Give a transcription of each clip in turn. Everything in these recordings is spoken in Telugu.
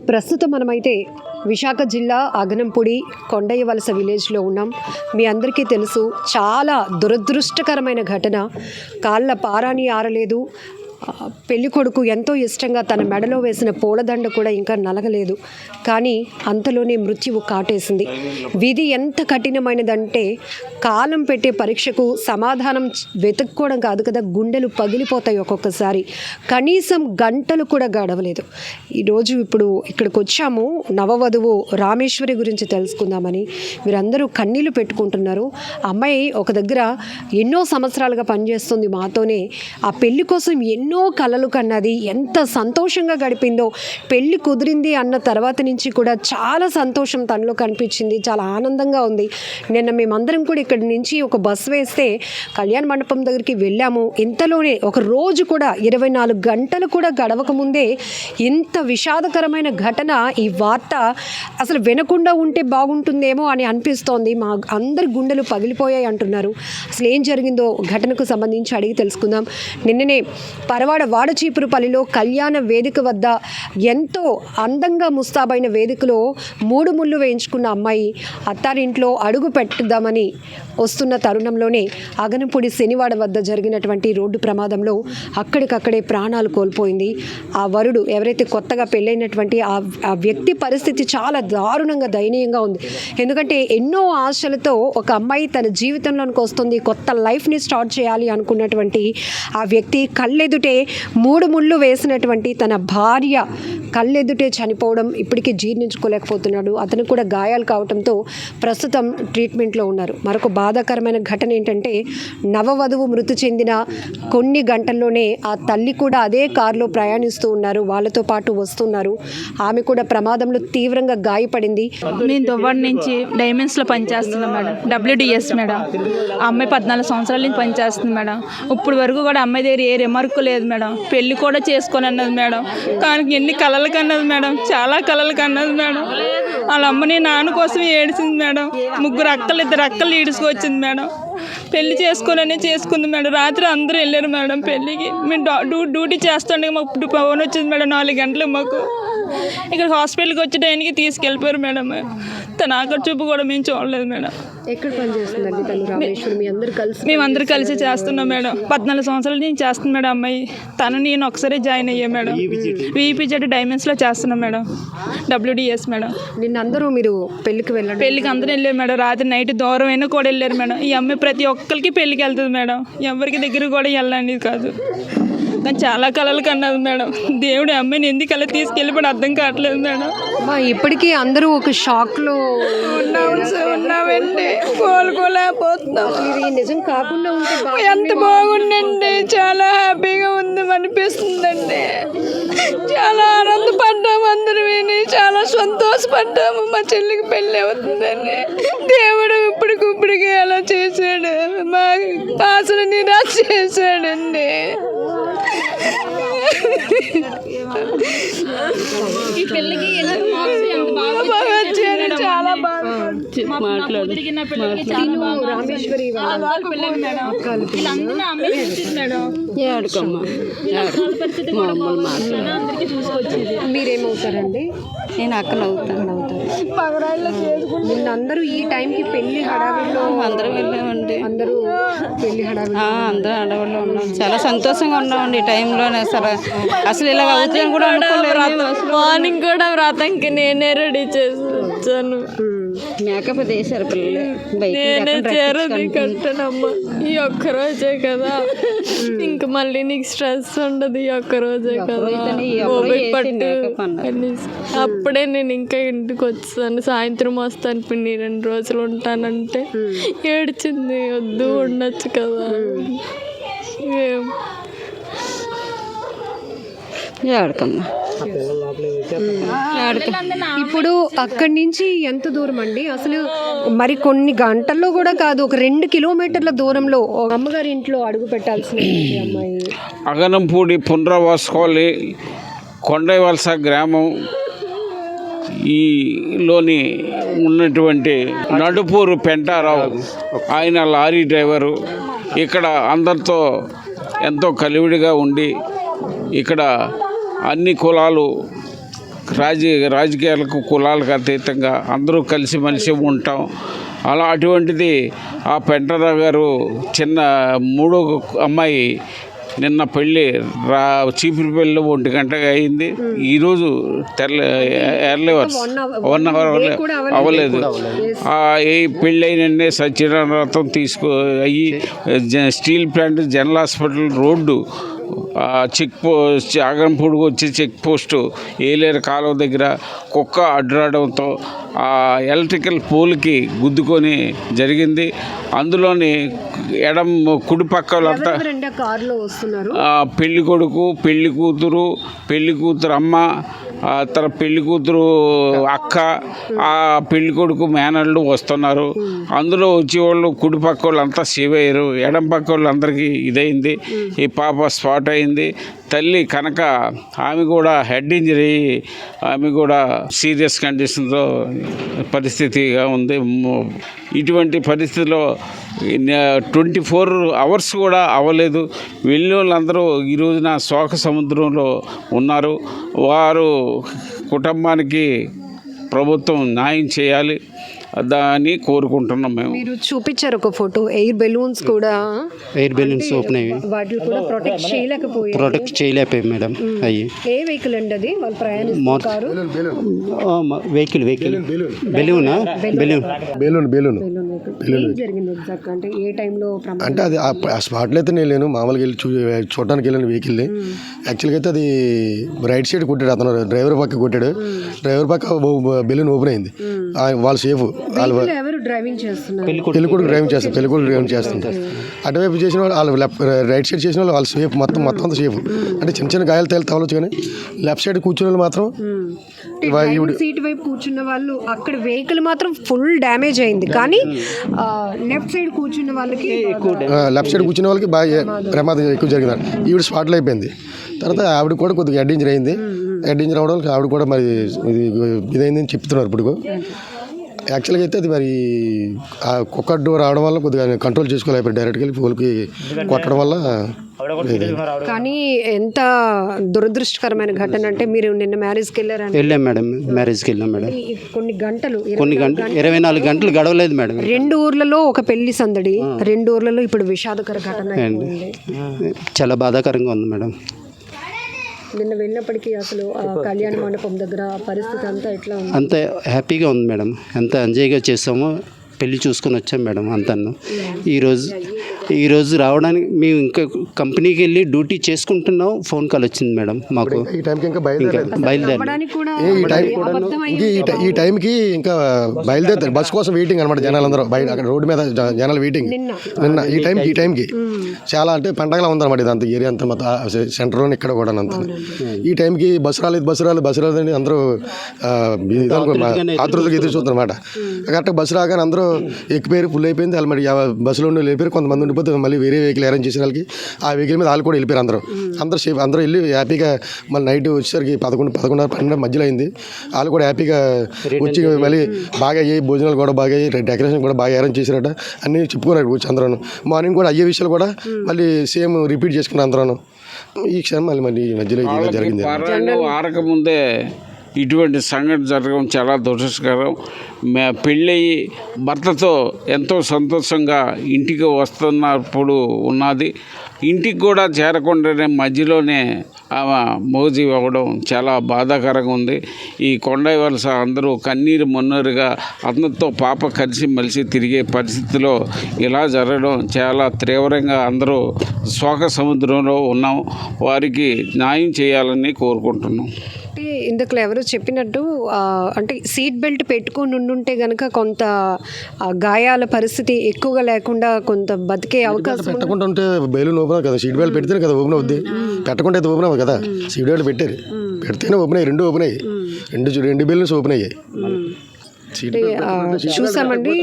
ప్రస్తుతం మనమైతే విశాఖ జిల్లా అగనంపూడి కొండయ్యవలస విలేజ్లో ఉన్నాం. మీ అందరికీ తెలుసు, చాలా దురదృష్టకరమైన ఘటన. కాళ్ళ పారాని ఆరలేదు. పెళ్లి కొడుకు ఎంతో ఇష్టంగా తన మెడలో వేసిన పూలదండ కూడా ఇంకా నలగలేదు. కానీ అంతలోనే మృత్యువు కాటేసింది. విధి ఎంత కఠినమైనదంటే కాలం పెట్టే పరీక్షకు సమాధానం వెతుక్కోవడం కాదు కదా, గుండెలు పగిలిపోతాయి ఒక్కొక్కసారి. కనీసం గంటలు కూడా గడవలేదు. ఈరోజు ఇక్కడికి వచ్చాము నవవధువు రామేశ్వరి గురించి తెలుసుకుందామని. మీరందరూ కన్నీళ్లు పెట్టుకుంటున్నారు. అమ్మాయి ఒక దగ్గర ఎన్నో సంవత్సరాలుగా పనిచేస్తుంది మాతోనే. ఆ పెళ్లి కోసం ఎన్నో కలలు కన్నది. ఎంత సంతోషంగా గడిపిందో. పెళ్లి కుదిరింది అన్న తర్వాత నుంచి కూడా చాలా సంతోషం తనలో కనిపించింది. చాలా ఆనందంగా ఉంది. నిన్న మేమందరం కూడా ఇక్కడి నుంచి ఒక బస్ వేస్తే కళ్యాణ మండపం దగ్గరికి వెళ్ళాము. ఇంతలోనే ఒక రోజు కూడా 24 గంటలు కూడా గడవకముందే ఇంత విషాదకరమైన ఘటన, ఈ వార్త అసలు వినకుండా ఉంటే బాగుంటుందేమో అని అనిపిస్తోంది. మా అందరి గుండెలు పగిలిపోయాయి అంటున్నారు. అసలు ఏం జరిగిందో ఘటనకు సంబంధించి అడిగి తెలుసుకుందాం. నిన్ననే పరవాడ వాడచీపురుపల్లిలో కళ్యాణ వేదిక వద్ద ఎంతో అందంగా ముస్తాబైన వేదికలో 3 ముళ్ళు వేయించుకున్న అమ్మాయి అత్తారింట్లో అడుగు పెట్టుదామని వస్తున్న తరుణంలోనే అగనంపూడి శనివాడ వద్ద జరిగినటువంటి రోడ్డు ప్రమాదంలో అక్కడికక్కడే ప్రాణాలు కోల్పోయింది. ఆ వరుడు ఎవరైతే కొత్తగా పెళ్ళైనటువంటి ఆ వ్యక్తి పరిస్థితి చాలా దారుణంగా దయనీయంగా ఉంది. ఎందుకంటే ఎన్నో ఆశలతో ఒక అమ్మాయి తన జీవితంలోనికి వస్తుంది, కొత్త లైఫ్ని స్టార్ట్ చేయాలి అనుకున్నటువంటి ఆ వ్యక్తి కళ్ళెదుటే 3 ముళ్ళు వేసినటువంటి తన భార్య కళ్ళెదుటే చనిపోవడం ఇప్పటికీ జీర్ణించుకోలేకపోతున్నాడు. అతనికి కూడా గాయాలు కావడంతో ప్రస్తుతం ట్రీట్మెంట్లో ఉన్నారు. మరొక బాధాకరమైన ఘటన ఏంటంటే నవవధువు మృతి చెందిన కొన్ని గంటల్లోనే ఆ తల్లి కూడా అదే కారులో ప్రయాణిస్తూ ఉన్నారు. వాళ్ళతో పాటు వస్తున్నారు. ఆమె కూడా ప్రమాదంలో తీవ్రంగా గాయపడింది. నేను దువ్వాడ నుంచి డైమండ్స్లో పనిచేస్తున్నాను మేడం, WDS మేడం. ఆ అమ్మాయి 14 సంవత్సరాల నుంచి పనిచేస్తుంది మేడం. ఇప్పుడు వరకు కూడా అమ్మాయి దగ్గర ఏ రిమార్క్ లేదు మేడం. పెళ్లి కూడా చేసుకొని అన్నది మేడం. కానీ ఎన్ని కలలు కన్నది మేడం, చాలా కలలు కన్నది మేడం. వాళ్ళ అమ్మని నాన్న కోసం ఏడిసింది మేడం. 2 అక్కలు ఈడ్చుకొచ్చింది మేడం. పెళ్లి చేసుకుంది మేడం. రాత్రి అందరూ వెళ్ళారు మేడం పెళ్ళికి. మేము డ్యూటీ చేస్తుండే మాకు ఫోన్ వచ్చింది మేడం 4 గంటలకు. మాకు ఇక్కడ హాస్పిటల్కి వచ్చే టైంకి తీసుకెళ్ళిపోయారు మేడం. తన ఆఖరి చూపు కూడా మేము చూడలేదు మేడం. ఎక్కడ పనిచేస్తుందండి తను రామేశ్వరి? మేమందరూ కలిసి చేస్తున్నాం మేడం. 14 సంవత్సరాల నుంచి చేస్తుంది మేడం అమ్మాయి. తను నేను ఒకసారి జాయిన్ అయ్యా మేడం. VPZ డైమండ్స్లో చేస్తున్నాం మేడం, WDS మేడం. నిన్నందరూ మీరు పెళ్ళికి అందరూ వెళ్ళారు మేడం. రాత్రి నైట్ దూరం అయినా కూడా వెళ్ళారు మేడం. ఈ అమ్మాయి ప్రతి ఒక్కరికి పెళ్ళికి వెళ్తుంది మేడం. ఎవరికి దగ్గర కూడా వెళ్ళండి కాదు. కానీ చాలా కలలు కన్నది మేడం. దేవుడు అమ్మాయిని ఎందుకు అలా తీసుకెళ్ళిపోయి అర్థం కావట్లేదు మేడం. ఇప్పటికీ అందరూ ఒక షాక్లో ఉన్నామండి, కోలుకోలేకపోతున్నాం. నిజం కాకుండా ఉంటే ఎంత బాగుండండి, చాలా హ్యాపీగా ఉంది అనిపిస్తుందండి. చాలా ఆనందపడ్డాము, అందరూ విని చాలా సంతోషపడ్డాము. మా చెల్లికి పెళ్ళి అవుతుందండి. దేవుడు ఇప్పటికి అలా చేశాడు, మా ఆశలు నిరాశ చేశాడండి. ఈ పెళ్ళికి చాలా బాగా మీరేమవుతారండి? నేను అక్కనవుతాను. అందరూ ఈ టైంకి పెళ్లి హడావిడిలో అందరూ వెళ్ళామండి. అందరూ పెళ్లి హడావిడి అందరూ హడావిడిలో ఉన్నాం. చాలా సంతోషంగా ఉన్నామండి ఈ టైంలోనే. అసలు ఇలా అవుతుందని కూడా అనుకోలేదు. మార్నింగ్ కూడా వ్రతంకి నేనే రెడీ చేసి వచ్చాను. మేకప్ వేసారు పిల్లలు. నేనే చేరది కట్టనమ్మా. ఈ ఒక్కరోజే కదా, ఇంక మళ్ళీ నీకు స్ట్రెస్ ఉండదు. ఈ ఒక్కరోజే కదా పట్టు. అప్పుడే నేను ఇంకా ఇంటికి వచ్చాను. సాయంత్రం వస్తాను పిన్ని, 2 రోజులు ఉంటానంటే ఏడ్చింది. వద్దు, ఉండొచ్చు కదా. ఇప్పుడు అక్కడి నుంచి ఎంత దూరం అండి? అసలు మరి కొన్ని గంటల్లో కూడా కాదు, ఒక 2 కిలోమీటర్ల దూరంలో అమ్మగారి ఇంట్లో అడుగు పెట్టాల్సిన అమ్మాయి. అగనంపూడి పునరావాస కొండయ్యవలస గ్రామం ఈలోని ఉన్నటువంటి నడుపూరు పెంటారావు, ఆయన లారీ డ్రైవరు. ఇక్కడ అందరితో ఎంతో కలివిడిగా ఉండి ఇక్కడ అన్ని కులాలు రాజకీయాలకు కులాలకు అతీతంగా అందరూ కలిసిమెలిసి ఉంటాం. అలా అటువంటిది ఆ పెంటారావు గారు చిన్న మూడో అమ్మాయి నిన్న పెళ్ళి చీపురు పెళ్ళి 1 గంటగా అయింది. ఈరోజు ఎర్లీ అవర్స్ 1 అవర్ అవ్వలేదు. ఈ పెళ్ళి అయిన సత్యనారాయణ వ్రతం అయ్యి steel plant general hospital road check post ఆగంపూడికి వచ్చి చెక్ పోస్టు ఏలేరు కాలువ దగ్గర కుక్క అడ్డురావడంతో ఆ ఎలక్ట్రికల్ పోల్కి గుద్దుకొని జరిగింది. అందులోని కుడి పక్క వాళ్ళంతా పెళ్లి కొడుకు, పెళ్లి కూతురు అమ్మ, తన పెళ్లి కూతురు అక్క, ఆ పెళ్లి కొడుకు మేనళ్ళు వస్తున్నారు. అందులో వచ్చేవాళ్ళు కుడి పక్క వాళ్ళు అంతా సేవ్ అయ్యారు. ఎడం పక్క వాళ్ళు అందరికీ ఇదైంది. ఈ పాప స్పాట్ అయింది. తల్లి కనుక ఆమె కూడా హెడ్ ఇంజరీ, ఆమె కూడా సీరియస్ కండిషన్తో పరిస్థితిగా ఉంది. ఇటువంటి పరిస్థితిలో 24 అవర్స్ కూడా అవ్వలేదు. వెళ్ళిన వాళ్ళందరూ ఈ రోజున శోక సముద్రంలో ఉన్నారు. వారు కుటుంబానికి ప్రభుత్వం న్యాయం చేయాలి దాన్ని కోరుకుంటున్నాం. మీరు చూపించారు ఒక ఫోటో, ఎయిర్ బెలూన్స్ ఓపెన్ అయ్యి వాటిని కూడా ప్రొటెక్ట్ చేయలేకపోయాయి మేడం. అయ్యి ఏ వెహికల్ అండి అది? వాళ్ళు ప్రయాణిస్తారు వెహికల్ బెలూన్ జరిగింది ఎగ్జాక్ట్ అంటే ఏ టైంలో? అంటే అది ఆ స్పాట్లో అయితే నేను లేను, మామూలుగా వెళ్ళి చూడడానికి వెళ్ళాను వెహికల్ని. యాక్చువల్గా అయితే అది రైట్ సైడ్ కొట్టాడు అతను, డ్రైవర్ పక్క కొట్టాడు. డ్రైవర్ పక్క బెలూన్ ఓపెన్ అయింది. వాళ్ళు సేఫ్. ఎవరు డ్రైవింగ్ చేస్తున్నారు? పెళ్ళికొడుకు డ్రైవింగ్ చేస్తుంటారు. అటువైపు చేసిన వాళ్ళు రైట్ సైడ్ చేసిన వాళ్ళు సేఫ్, మొత్తం అంతా సేఫ్. అంటే చిన్న గాయాలు తగలవచ్చు, కానీ లెఫ్ట్ సైడ్ కూర్చున్న వాళ్ళు మాత్రం సీట్ వైపు కూర్చున్న వాళ్ళు అక్కడ వెహికల్ మాత్రం ఫుల్ డ్యామేజ్ అయింది, కానీ లెఫ్ట్ సైడ్ కూర్చున్న వాళ్ళకి బాగా ప్రమాదం ఎక్కువ జరిగింది. ఈవిడ స్పాట్లో అయిపోయింది. తర్వాత ఆవిడ కూడా కొద్దిగా హెడ్ ఇంజరీ అయింది. హెడ్ ఇంజరీ అవడం వల్ల ఆవిడ కూడా మరి ఇదైందని చెప్తున్నారు. ఇప్పుడు యాక్చువల్గా అయితే అది మరి ఆ కుక్క డోర్ రావడం వల్ల కొద్దిగా కంట్రోల్ చేసుకోలేకపోయారు. డైరెక్ట్గా వెళ్ళి పోల్కి కొట్టడం వల్ల. కానీ ఎంత దురదృష్టకరమైన ఘటన అంటే, మీరు నిన్న మ్యారేజ్కి వెళ్ళాం మేడం. మ్యారేజ్కి వెళ్ళాం మేడం. కొన్ని గంటలు 24 గంటలు గడవలేదు మేడం. 2 ఊర్లలో ఒక పెళ్లి సందడి, 2 ఊర్లలో ఇప్పుడు విషాదకర ఘటన. చాలా బాధాకరంగా ఉంది మేడం. నిన్న వెళ్ళినప్పటికీ అసలు కళ్యాణ మండపం దగ్గర పరిస్థితి అంతా ఎట్లా ఉంది? అంత హ్యాపీగా ఉంది మేడం. ఎంత ఎంజాయ్గా చేసామో పెళ్ళి చూసుకొని వచ్చాం మేడం అంతను. ఈరోజు రావడానికి మేము ఇంకా కంపెనీకి వెళ్ళి డ్యూటీ చేసుకుంటున్నాం. ఫోన్ కాల్ వచ్చింది మేడం మాకు. ఈ టైంకి ఇంకా బయలుదేరారు. ఈ టైంకి ఇంకా బయలుదేరుతారు. బస్ కోసం వెయిటింగ్ అనమాట జనాలందరూ బయట. అక్కడ రోడ్డు మీద జనాలు వెయిటింగ్. నిన్న ఈ టైంకి చాలా అంటే పండగలా ఉందన్నమాట. ఇదంతా ఏరియా అంతా మొత్తం సెంటర్లో ఇక్కడ కూడా అంతా. ఈ టైంకి బస్సు రాలేదు అని అందరూ ఆతృతగా ఎదురు చూస్తారు అనమాట. కరెక్ట్గా బస్సు రాగానే అందరూ ఎక్కిపోయారు. ఫుల్ అయిపోయింది. వాళ్ళు మరి బస్సులో ఉండి వెళ్ళిపోయారు. కొంతమంది ఉండిపోతే మళ్ళీ వేరే వెహికల్ అరేంజ్ చేసిన వాళ్ళకి ఆ వెహికల్ మీద వాళ్ళు కూడా వెళ్ళిపోయారు. అందరూ వెళ్ళి హ్యాపీగా మళ్ళీ నైట్ వచ్చేసరికి 11-12 మధ్యలో అయింది. వాళ్ళు కూడా హ్యాపీగా వచ్చి మళ్ళీ బాగా అయ్యాయి, భోజనాలు కూడా బాగా అయ్యాయి, డెకరేషన్ కూడా బాగా అరేంజ్ చేశారట అన్నీ చెప్పుకున్నారు వచ్చి అందరూ. మార్నింగ్ కూడా అయ్యే విషయాలు కూడా మళ్ళీ సేమ్ రిపీట్ చేసుకున్నారు అందరూ. ఈ క్షణం మళ్ళీ మధ్యలో జరిగింది. ఆరకముందే ఇటువంటి సంఘటన జరగడం చాలా దురదృష్టకరం. పెళ్ళయి భర్తతో ఎంతో సంతోషంగా ఇంటికి వస్తున్నప్పుడు ఉన్నది. ఇంటికి కూడా చేరకుండానే మధ్యలోనే ఆమె మోజీ అవ్వడం చాలా బాధాకరంగా ఉంది. ఈ కొండయ్య వలస అందరూ కన్నీరు మొన్నరుగా అతనితో పాప కలిసి మలిసి తిరిగే పరిస్థితిలో ఇలా జరగడం చాలా తీవ్రంగా అందరూ శోక సముద్రంలో ఉన్నాం. వారికి న్యాయం చేయాలని కోరుకుంటున్నాం. అంటే ఇందులో ఎవరో చెప్పినట్టు అంటే సీట్ బెల్ట్ పెట్టుకొని ఉండుంటే కనుక కొంత గాయాల పరిస్థితి ఎక్కువగా లేకుండా కొంత బతికే అవకాశం. పెట్టకుండా ఉంటే బెలూన్ ఓపెన్ కదా, సీట్ బెల్ట్ పెడితేనే కదా ఓపెన్ అవుద్ది. పెట్టకుండా అయితే ఓపెన్ అవ్వదు కదా. సీట్ బెల్ట్ పెట్టారు, పెడితేనే ఓపెన్ అయ్యి 2 ఓపెన్ అయ్యాయి. 2 బెలూన్స్ ఓపెన్ అయ్యాయి. చూసామండి,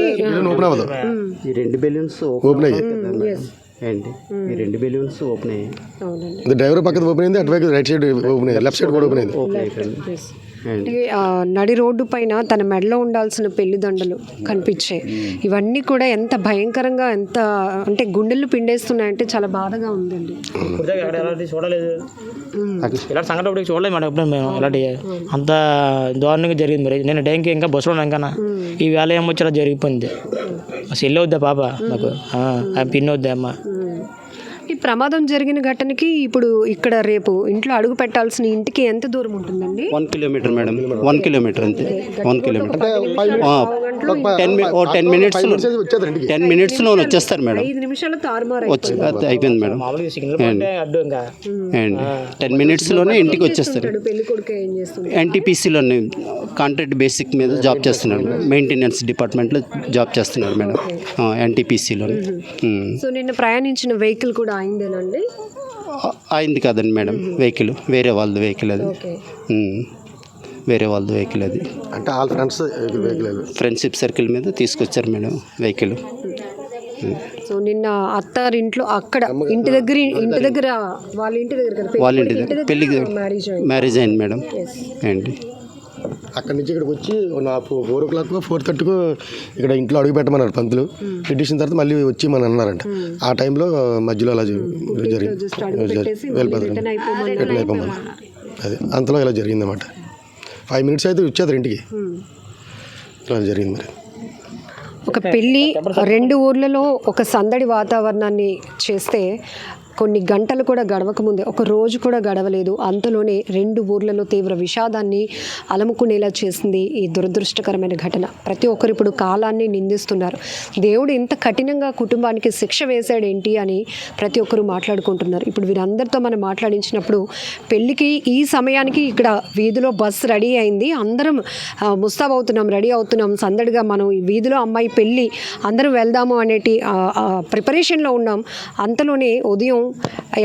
ఓపెన్ అవ్వదు. ఈ 2 బెలూన్స్ ఓపెన్ అయ్యాయి. అండి ఈ 2 బెలూన్స్ ఓపెన్ అయ్యాయి. అవునండి. ఇది డ్రైవర్ పక్కన ఓపెన్ అయింది, అటువైపు రైట్ సైడ్ ఓపెన్ అయింది, లెఫ్ట్ సైడ్ కూడా ఓపెన్ అయింది. ఓపెన్ అయిపోయింది అండి. అంటే నడి రోడ్డు పైన తన మెడలో ఉండాల్సిన పెళ్లి దండలు కనిపించాయి. ఇవన్నీ కూడా ఎంత భయంకరంగా, ఎంత అంటే గుండెలు పిండేస్తున్నాయంటే చాలా బాధగా ఉందండి. ఎలాంటి చూడలేదు, ఇలాంటి సంఘటన ఇప్పుడు చూడలేదు మేడం. ఎప్పుడు మేము ఇలాంటి అంత దారుణంగా జరిగింది. మరి నేను టైంకి ఇంకా బస్సులో ఉన్నాను కన్నా ఈ వేళ ఏమొచ్చి అలా జరిగిపోయింది. సెల్ అవుద్దా పాప నాకు, పిన్ అవుద్దా అమ్మ. ఈ ప్రమాదం జరిగిన ఘటనకి ఇప్పుడు ఇక్కడ రేపు ఇంట్లో అడుగు పెట్టాల్సిన ఇంటికి ఎంత దూరం ఉంటుందండి? 1 కిలోమీటర్ మేడం, 1 కిలోమీటర్ అంతే. 1 కిలోమీటర్ 10 మినిట్స్లో వచ్చేస్తారు మేడం. 5 నిమిషాలు తారుమారు వచ్చి అయిపోయింది మేడం. మామూలుగా సిగ్నల్ పడితే అడ్డు ఇంకా అండి 10 మినిట్స్లోనే ఇంటికి వచ్చేస్తారు. పెళ్లి కొడుకు ఏం చేస్తుంది? ఎన్టీపీసీలోనే కాంట్రాక్ట్ బేసిక్ మీద జాబ్ చేస్తున్నారు, మెయింటెనెన్స్ డిపార్ట్మెంట్లో జాబ్ చేస్తున్నారు మేడం, ఎన్టీపీసీలోనే. సో నిన్న ప్రయాణించిన వెహికల్ కూడా అయిందేనండి? అయింది కాదండి మేడం, వెహికల్ వేరే వాళ్ళది వెహికల్ అది. వేరే వాళ్ళది వెహికల్ అది. అంటే all friends vehicle friendship circle మీద తీసుకొచ్చారు మేడం వెహికల్. సో నిన్న అత్తారింట్లో అక్కడ ఇంటి దగ్గర వాళ్ళ ఇంటి దగ్గర కదా, వాళ్ళ ఇంటి దగ్గర పెళ్ళికి మ్యారేజ్ అయింది మేడం అండి. అక్కడి నుంచి ఇక్కడికి వచ్చి 4 o'clock 4:30 ఇక్కడ ఇంట్లో అడుగు పెట్టమన్నారు పంతులు. పెట్టేసిన తర్వాత మళ్ళీ వచ్చి మన అన్నారంట. ఆ టైంలో మధ్యలో అలా జరిగింది, వెళ్ళిపోతారు, రిటర్న్ అయిపోమన్నారు. అది అంతలో ఇలా జరిగిందన్నమాట. 5 minutes అయితే వచ్చేది ఇంటికి. ఇలా జరిగింది. మరి ఒక పెళ్ళి 2 ఊర్లలో ఒక సందడి వాతావరణాన్ని చేస్తే కొన్ని గంటలు కూడా గడవకముందే, ఒక రోజు కూడా గడవలేదు, అంతలోనే 2 ఊర్లలో తీవ్ర విషాదాన్ని అలముకునేలా చేసింది ఈ దురదృష్టకరమైన ఘటన. ప్రతి ఒక్కరు ఇప్పుడు కాలాన్ని నిందిస్తున్నారు. దేవుడు ఇంత కఠినంగా కుటుంబానికి శిక్ష వేశాడేంటి అని ప్రతి ఒక్కరు మాట్లాడుకుంటున్నారు. ఇప్పుడు వీరందరితో మనం మాట్లాడించినప్పుడు పెళ్ళికి ఈ సమయానికి ఇక్కడ వీధిలో బస్సు రెడీ అయింది, అందరం ముస్తాబ్ అవుతున్నాం, రెడీ అవుతున్నాం, సందడిగా మనం ఈ వీధిలో అమ్మాయి పెళ్ళి అందరం వెళ్దాము అనేటి ప్రిపరేషన్లో ఉన్నాం. అంతలోనే ఉదయం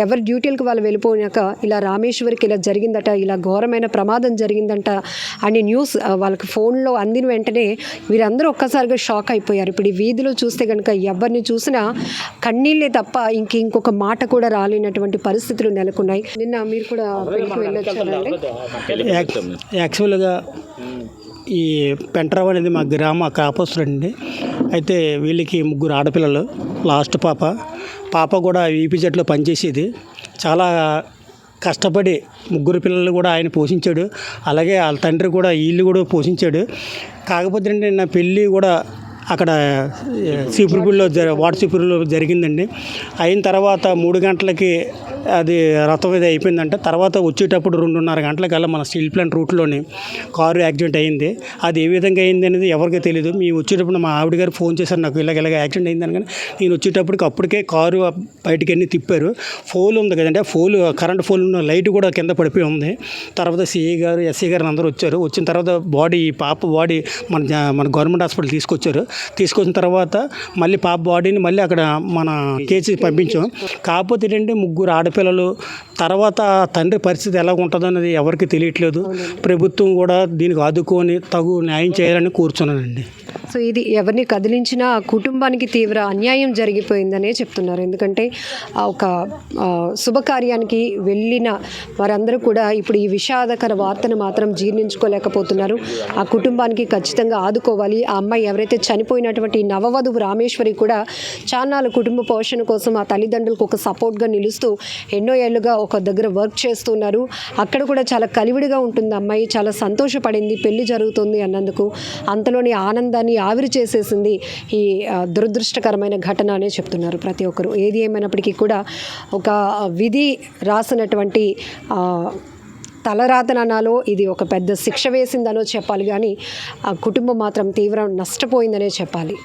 ఎవరి డ్యూటీలకు వాళ్ళు వెళ్ళిపోయాక ఇలా రామేశ్వరికి ఇలా జరిగిందట, ఇలా ఘోరమైన ప్రమాదం జరిగిందంట అని న్యూస్ వాళ్ళకి ఫోన్లో అందిన వెంటనే వీరందరూ ఒక్కసారిగా షాక్ అయిపోయారు. ఇప్పుడు ఈ వీధిలో చూస్తే కనుక ఎవరిని చూసినా కన్నీళ్ళే తప్ప ఇంకొక మాట కూడా రాలేనటువంటి పరిస్థితులు నెలకొన్నాయి. నిన్న మీరు కూడా పెళ్ళికి వెళ్ళొచ్చారండి? యాక్చువల్గా ఈ పెంటరావు అనేది మా గ్రామ కాపస్తులండి. అయితే వీళ్ళకి 3 ఆడపిల్లలు, లాస్ట్ పాప కూడా ఈపీజెడ్లో పనిచేసేది. చాలా కష్టపడి 3 పిల్లలు కూడా ఆయన పోషించాడు. అలాగే వాళ్ళ తండ్రి కూడా వీళ్ళు కూడా పోషించాడు. కాకపోతే అంటే నా పెళ్ళి కూడా అక్కడ సీపురుపూడిలో వాటర్సీపురులో జరిగిందండి. అయిన తర్వాత 3 గంటలకి అది రథం ఇది అయిపోయిందంటే తర్వాత వచ్చేటప్పుడు 2:30 గంటలకల్లా మన స్టీల్ ప్లాంట్ రూట్లోని కారు యాక్సిడెంట్ అయింది. అది ఏ విధంగా అయింది అనేది ఎవరికీ తెలియదు. మేము వచ్చేటప్పుడు మా ఆవిడ గారు ఫోన్ చేశారు, నాకు ఇలాగ యాక్సిడెంట్ అయిందని. కానీ నేను వచ్చేటప్పటికి అప్పటికే కారు బయటికి అన్నీ తిప్పారు. ఫోల్ ఉంది కదండి, కరెంట్ ఫోల్ ఉన్న లైట్ కూడా కింద పడిపోయి ఉంది. తర్వాత సిఐ గారు, ఎస్ఐ గారు అందరూ వచ్చారు. వచ్చిన తర్వాత పాప బాడీ మన గవర్నమెంట్ హాస్పిటల్ తీసుకొచ్చిన తర్వాత మళ్ళీ పాప బాడీని మళ్ళీ అక్కడ మన కేసీ పంపించాం. కాకపోతే ఏంటంటే 3 ఆడపిల్లలు, తర్వాత తండ్రి పరిస్థితి ఎలా ఉంటుందో అనేది ఎవరికి తెలియట్లేదు. ప్రభుత్వం కూడా దీనికి ఆదుకొని తగు న్యాయం చేయాలని కూర్చున్నానండి. సో ఇది ఎవరిని కదిలించినా ఆ కుటుంబానికి తీవ్ర అన్యాయం జరిగిపోయిందనే చెప్తున్నారు. ఎందుకంటే ఒక శుభకార్యానికి వెళ్ళిన వారందరూ కూడా ఇప్పుడు ఈ విషాదకర వార్తను మాత్రం జీర్ణించుకోలేకపోతున్నారు. ఆ కుటుంబానికి ఖచ్చితంగా ఆదుకోవాలి. ఆ అమ్మాయి ఎవరైతే చనిపోయినటువంటి నవవధువు రామేశ్వరి కూడా చాన్నాళ్ళు కుటుంబ పోషణ కోసం ఆ తల్లిదండ్రులకు ఒక సపోర్ట్గా నిలుస్తూ ఎన్నో ఏళ్ళుగా ఒక దగ్గర వర్క్ చేస్తున్నారు. అక్కడ కూడా చాలా కలివిడిగా ఉంటుంది అమ్మాయి. చాలా సంతోషపడింది పెళ్లి జరుగుతుంది అన్నందుకు. అంతలోని ఆనందాన్ని ఆవిరి చేసేసింది ఈ దురదృష్టకరమైన ఘటన అనే చెప్తున్నారు ప్రతి ఒక్కరు. ఏది ఏమైనప్పటికీ కూడా ఒక విధి రాసినటువంటి తలరాతనాలో ఇది ఒక పెద్ద శిక్ష వేసిందనో చెప్పాలి, కానీ ఆ కుటుంబం మాత్రం తీవ్ర నష్టపోయిందనే చెప్పాలి.